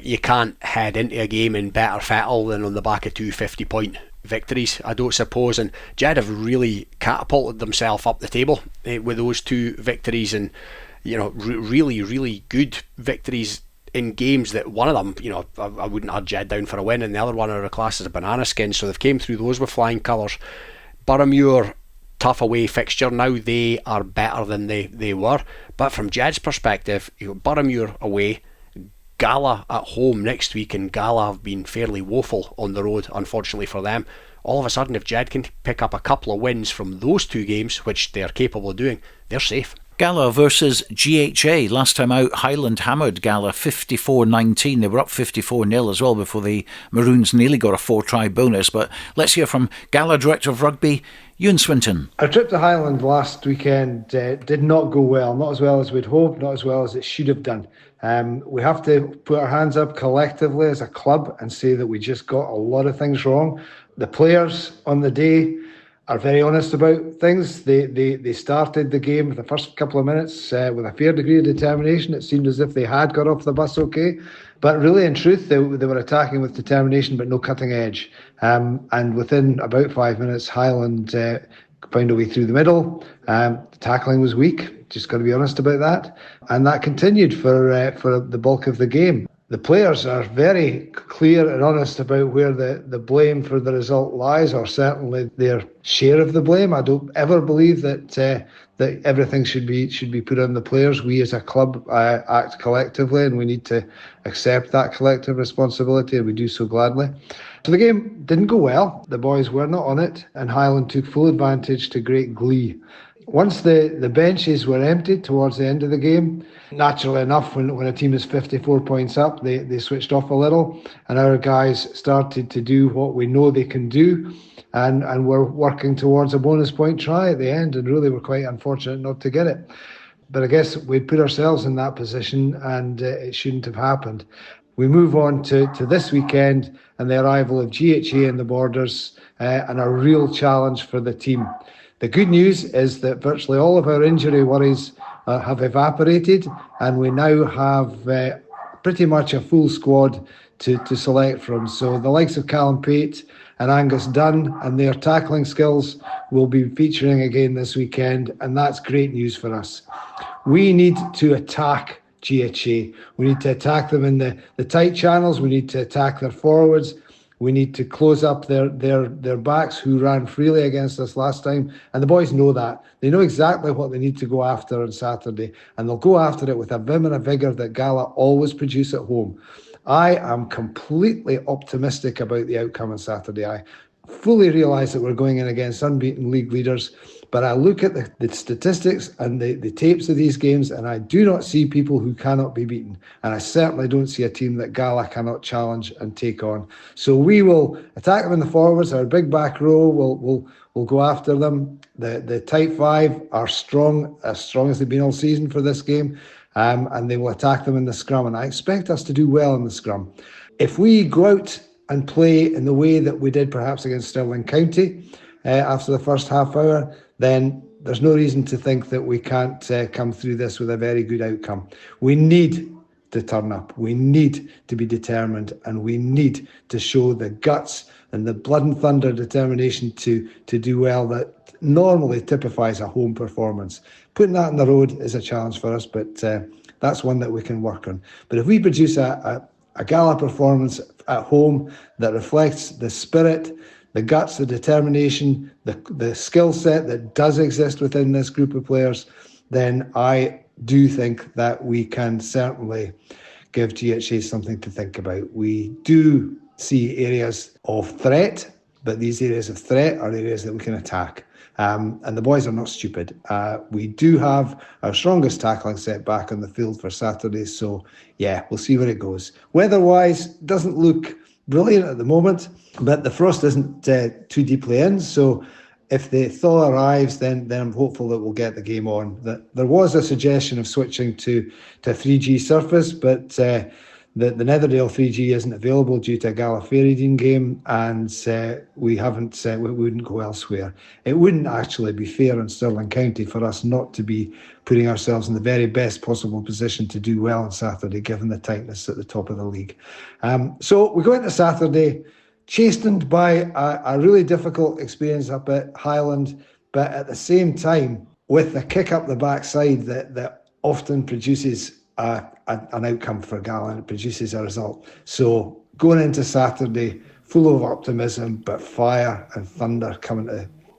you can't head into a game in better fettle than on the back of 2 50-point victories, I don't suppose. And Jed have really catapulted themselves up the table with those 2 victories, and really, really good victories in games that one of them, I wouldn't have Jed down for a win, and the other one are a class as a banana skin. So they've came through those with flying colours. Boroughmuir, tough away fixture. Now they are better than they were. But from Jed's perspective, Boroughmuir away, Gala at home next week, and Gala have been fairly woeful on the road, unfortunately for them. All of a sudden, if Jed can pick up a couple of wins from those 2 games, which they're capable of doing, they're safe. Gala versus GHA. Last time out, Highland hammered Gala 54-19. They were up 54-0 as well before the Maroons nearly got a 4-try bonus. But let's hear from Gala Director of Rugby, Ewen Swinton. Our trip to Highland last weekend did not go well. Not as well as we'd hoped, not as well as it should have done. We have to put our hands up collectively as a club and say that we just got a lot of things wrong. The players on the day are very honest about things. They started the game the first couple of minutes with a fair degree of determination. It seemed as if they had got off the bus okay. But really, in truth, they were attacking with determination but no cutting edge. And within about 5 minutes, Highland found a way through the middle. The tackling was weak, just got to be honest about that. And that continued for the bulk of the game. The players are very clear and honest about where the blame for the result lies, or certainly their share of the blame. I don't ever believe that everything should be put on the players. We as a club act collectively, and we need to accept that collective responsibility, and we do so gladly. So the game didn't go well. The boys were not on it, and Highland took full advantage to great glee. Once the benches were emptied towards the end of the game, naturally enough, when a team is 54 points up, they switched off a little, and our guys started to do what we know they can do, and we're working towards a bonus point try at the end, and really we're quite unfortunate not to get it. But I guess we put ourselves in that position, and it shouldn't have happened. We move on to this weekend and the arrival of GHA in the Borders, and a real challenge for the team. The good news is that virtually all of our injury worries have evaporated, and we now have pretty much a full squad to select from. So the likes of Callum Pate and Angus Dunn and their tackling skills will be featuring again this weekend, and that's great news for us. We need to attack GHA. We need to attack them in the tight channels. We need to attack their forwards. We need to close up their backs, who ran freely against us last time. And the boys know that. They know exactly what they need to go after on Saturday. And they'll go after it with a vim and a vigour that Gala always produce at home. I am completely optimistic about the outcome on Saturday. I fully realise that we're going in against unbeaten league leaders. But I look at the statistics and the tapes of these games, and I do not see people who cannot be beaten. And I certainly don't see a team that Gala cannot challenge and take on. So we will attack them in the forwards. Our big back row will go after them. The tight 5 are strong as they've been all season for this game, and they will attack them in the scrum. And I expect us to do well in the scrum. If we go out and play in the way that we did perhaps against Stirling County after the first half hour, then there's no reason to think that we can't come through this with a very good outcome. We need to turn up. We need to be determined, and we need to show the guts and the blood and thunder determination to do well that normally typifies a home performance. Putting that on the road is a challenge for us, but that's one that we can work on. But if we produce a Gala performance at home that reflects the spirit, the guts, the determination, the skill set that does exist within this group of players, then I do think that we can certainly give GHA something to think about. We do see areas of threat, but these areas of threat are areas that we can attack. And the boys are not stupid. We do have our strongest tackling set back on the field for Saturday, so yeah, we'll see where it goes. Weather-wise, doesn't look brilliant at the moment, but the frost isn't too deeply in, so if the thaw arrives, then I'm hopeful that we'll get the game on. There was a suggestion of switching to 3G surface, but the Netherdale 3G isn't available due to a Gala Ferrydean game, and we wouldn't go elsewhere. It wouldn't actually be fair in Stirling County for us not to be putting ourselves in the very best possible position to do well on Saturday, given the tightness at the top of the league. So we go into Saturday chastened by a really difficult experience up at Highland, but at the same time, with the kick up the backside that often produces an outcome for Gala, and it produces a result. So going into Saturday, full of optimism, but fire and thunder coming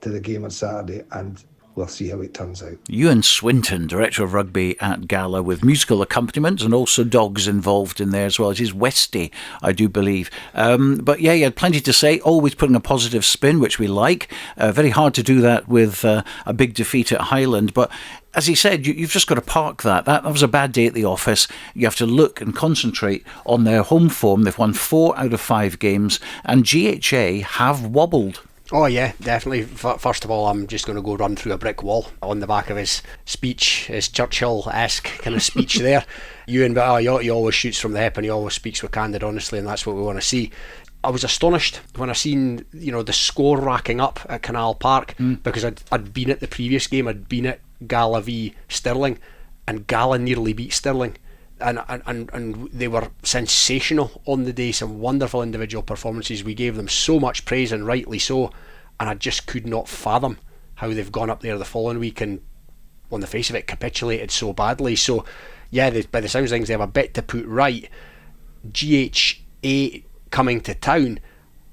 to the game on Saturday, and we'll see how it turns out. Ewen Swinton, Director of Rugby at Gala, with musical accompaniment and also dogs involved in there as well. It is Westy, I do believe. But yeah, he had plenty to say, always putting a positive spin, which we like. Very hard to do that with a big defeat at Highland, but as he said, you've just got to park that. That was a bad day at the office. You have to look and concentrate on their home form. They've won 4 out of 5 games, and GHA have wobbled. Oh yeah, definitely. First of all, I'm just going to go run through a brick wall on the back of his speech, his Churchill-esque kind of speech there. Ewan, but he always shoots from the hip and he always speaks with candid honesty, and that's what we want to see. I was astonished when I seen the score racking up at Canal Park, because I'd been at the previous game. I'd been at Gala v Stirling, and Gala nearly beat Stirling. And they were sensational on the day, some wonderful individual performances. We gave them so much praise, and rightly so, and I just could not fathom how they've gone up there the following week and, on the face of it, capitulated so badly. So yeah, by the sounds of things, they have a bit to put right. GHA coming to town,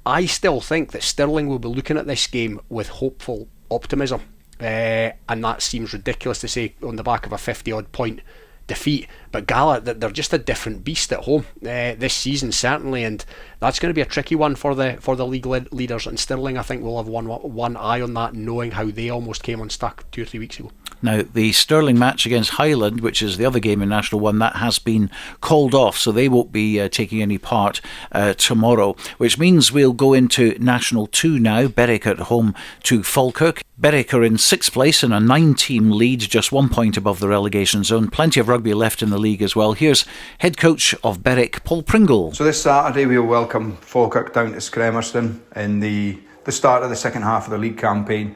I still think that Stirling will be looking at this game with hopeful optimism, and that seems ridiculous to say on the back of a 50 odd point defeat, but Gala, they're just a different beast at home this season, certainly, and that's going to be a tricky one for the league leaders. And Stirling, I think, will have one eye on that, knowing how they almost came unstuck 2 or 3 weeks ago. Now, the Stirling match against Highland, which is the other game in National 1, that has been called off, so they won't be taking any part tomorrow, which means we'll go into National 2 now. Berwick at home to Falkirk. Berwick are in 6th place in a 9-team lead, just 1 point above the relegation zone. Plenty of rugby left in the league as well. Here's head coach of Berwick, Paul Pringle. So this Saturday we'll welcome Falkirk down to Scremerston in the start of the second half of the league campaign.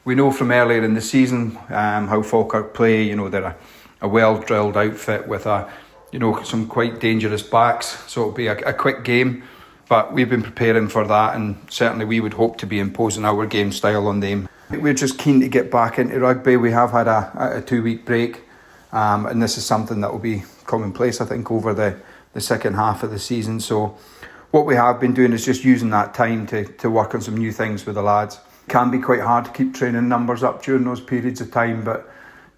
We know from earlier in the season how Falkirk play. They're a well-drilled outfit with some quite dangerous backs, so it'll be a quick game. But we've been preparing for that, and certainly we would hope to be imposing our game style on them. We're just keen to get back into rugby. We have had a 2-week break, and this is something that will be commonplace, I think, over the second half of the season. So what we have been doing is just using that time to work on some new things with the lads. It can be quite hard to keep training numbers up during those periods of time, but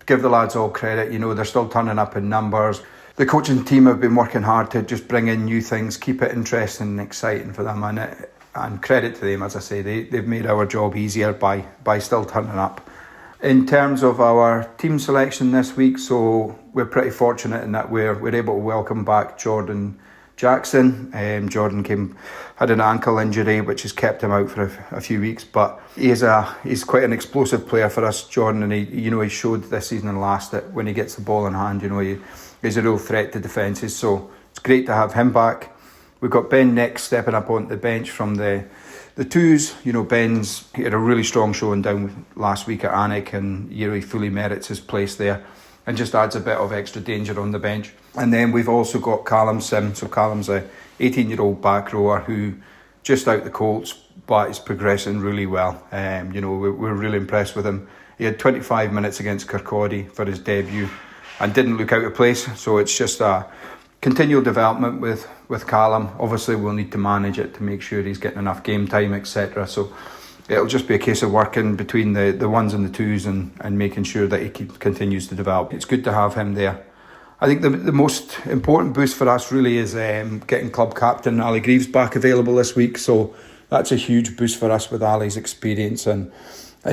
give the lads all credit. They're still turning up in numbers. The coaching team have been working hard to just bring in new things, keep it interesting and exciting for them, and credit to them. As I say, they've made our job easier by still turning up. In terms of our team selection this week, so we're pretty fortunate in that we're able to welcome back Jordan Jackson. Jordan had an ankle injury which has kept him out for a few weeks, but he's quite an explosive player for us, Jordan, and he showed this season and last that when he gets the ball in hand, he's a real threat to defences. So it's great to have him back. We've got Ben next stepping up onto the bench from the twos. He had a really strong showing down last week at Alnwick, and he fully merits his place there. and just adds a bit of extra danger on the bench. And then we've also got Callum Sim. So Callum's a 18-year-old back rower who just out the Colts, but is progressing really well. We're really impressed with him. He had 25 minutes against Kirkcaldy for his debut and didn't look out of place. So it's just a continual development with Callum. Obviously, we'll need to manage it to make sure he's getting enough game time, etc. So it'll just be a case of working between the ones and the twos and making sure that he continues to develop. It's good to have him there. I think the most important boost for us really is getting club captain Ali Greaves back available this week. So that's a huge boost for us with Ali's experience and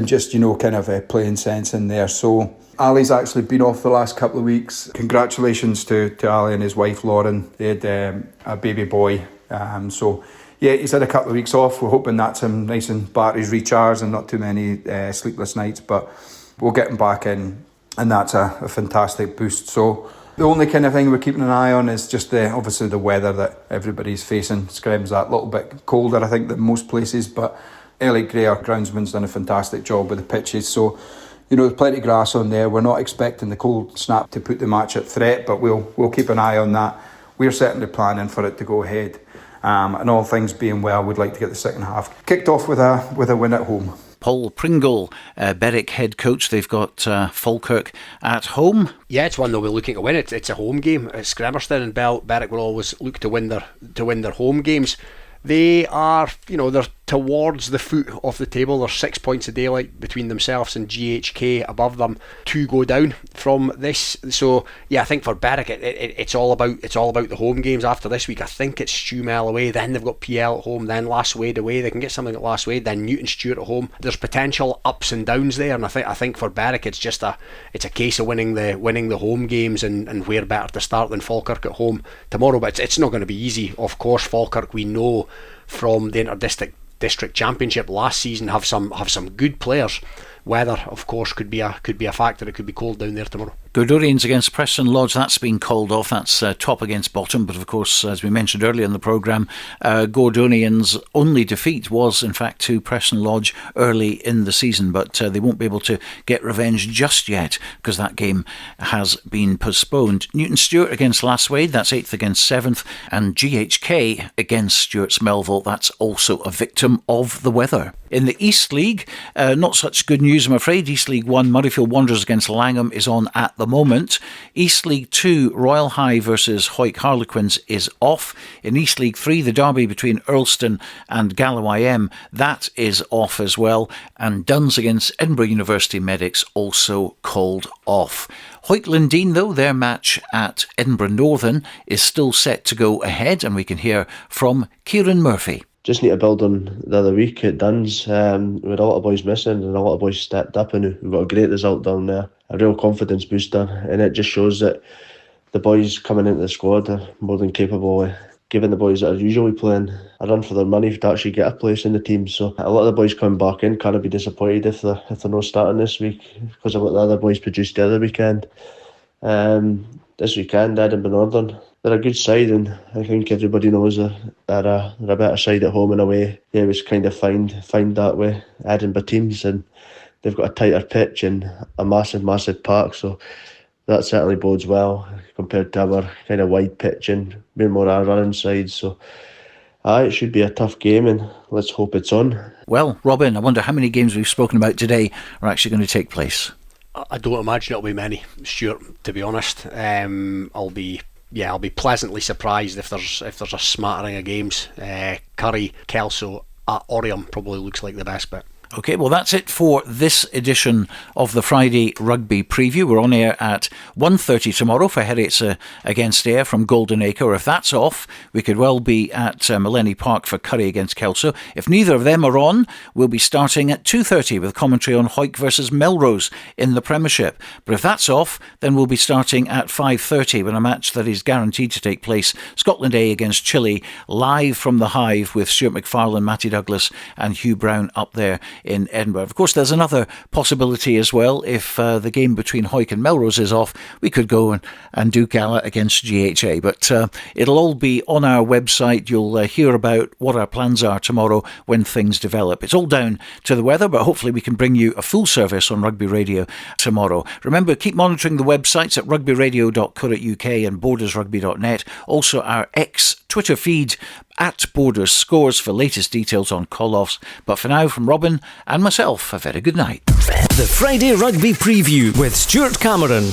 just, kind of playing sense in there. So Ali's actually been off the last couple of weeks. Congratulations to Ali and his wife Lauren. They had a baby boy. So yeah, he's had a couple of weeks off. We're hoping that's him nice and batteries recharged and not too many sleepless nights. But we'll get him back in, and that's a fantastic boost. So the only kind of thing we're keeping an eye on is just obviously the weather that everybody's facing. Screm's that little bit colder, I think, than most places, but Elliot Gray, our groundsman's done a fantastic job with the pitches. So, there's plenty of grass on there. We're not expecting the cold snap to put the match at threat, but we'll keep an eye on that. We're certainly planning for it to go ahead. And all things being well, we'd like to get the second half kicked off with a win at home. Paul Pringle, Berwick head coach. They've got Falkirk at home. Yeah, it's one they'll be looking to win. It's a home game. Scremerston and Berwick will always look to win their home games. They are, they're towards the foot of the table. There's 6 points of daylight between themselves and GHK above them. 2 go down from this. So yeah, I think for Berwick it's all about the home games. After this week, I think it's Stewmel away. Then they've got PL at home. Then Last Wade away. They can get something at Last Wade. Then Newton Stewart at home. There's potential ups and downs there, and I think for Berwick it's a case of winning the home games and where better to start than Falkirk at home tomorrow. But it's not going to be easy. Of course, Falkirk, we know from the Inter-District Championship last season, have some good players. Weather, of course, could be a factor. It could be cold down there tomorrow. Gordonians against Preston Lodge, that's been called off. That's top against bottom. But of course, as we mentioned earlier in the programme, Gordonians' only defeat was in fact to Preston Lodge early in the season. But they won't be able to get revenge just yet because that game has been postponed. Newton Stewart against Last Wade, that's 8th against 7th. And GHK against Stewart's Melville, that's also a victim of the weather. In the East League, not such good news, I'm afraid. East League 1, Murrayfield Wanderers against Langham is on at the moment. East League 2, Royal High versus Hawick Harlequins is off. In East League 3, the derby between Earlston and Gala IM, that is off as well. And Duns against Edinburgh University Medics also called off. Hawick Lindeen, though, their match at Edinburgh Northern is still set to go ahead, and we can hear from Kieran Murphy. Just need to build on the other week at Duns. We had a lot of boys missing and a lot of boys stepped up, and we got a great result down there. A real confidence booster, and it just shows that the boys coming into the squad are more than capable of giving the boys that are usually playing a run for their money to actually get a place in the team. So a lot of the boys coming back in can't be disappointed if they're not starting this week because of what the other boys produced the other weekend. This weekend, Edinburgh Northern, they're a good side, and I think everybody knows they're a better side at home and away. They always kind of find that way, Edinburgh teams, and they've got a tighter pitch and a massive park, so that certainly bodes well compared to our kind of wide pitch and being more a running side. So it should be a tough game, and let's hope it's on. Well, Robin, I wonder how many games we've spoken about today are actually going to take place. I don't imagine it'll be many, Stuart, to be honest. I'll be pleasantly surprised if there's a smattering of games. Currie, Kelso at Oriam probably looks like the best bit. OK, well, that's it for this edition of the Friday Rugby Preview. We're on air at 1:30 tomorrow for Heriot's against Ayr from Golden Acre. If that's off, we could well be at Millennium Park for Currie against Kelso. If neither of them are on, we'll be starting at 2:30 with commentary on Hawick versus Melrose in the Premiership. But if that's off, then we'll be starting at 5:30 with a match that is guaranteed to take place. Scotland A against Chile, live from the Hive with Stuart McFarlane, Matty Douglas and Hugh Brown up there in Edinburgh. Of course, there's another possibility as well. If the game between Hawick and Melrose is off, we could go and do Gala against GHA. But it'll all be on our website. You'll hear about what our plans are tomorrow when things develop. It's all down to the weather, but hopefully we can bring you a full service on Rugby Radio tomorrow. Remember, keep monitoring the websites at rugbyradio.co.uk and bordersrugby.net. Also our Twitter feed at Borders Scores for latest details on call-offs. But for now, from Robin and myself, a very good night. The Friday Rugby Preview with Stuart Cameron.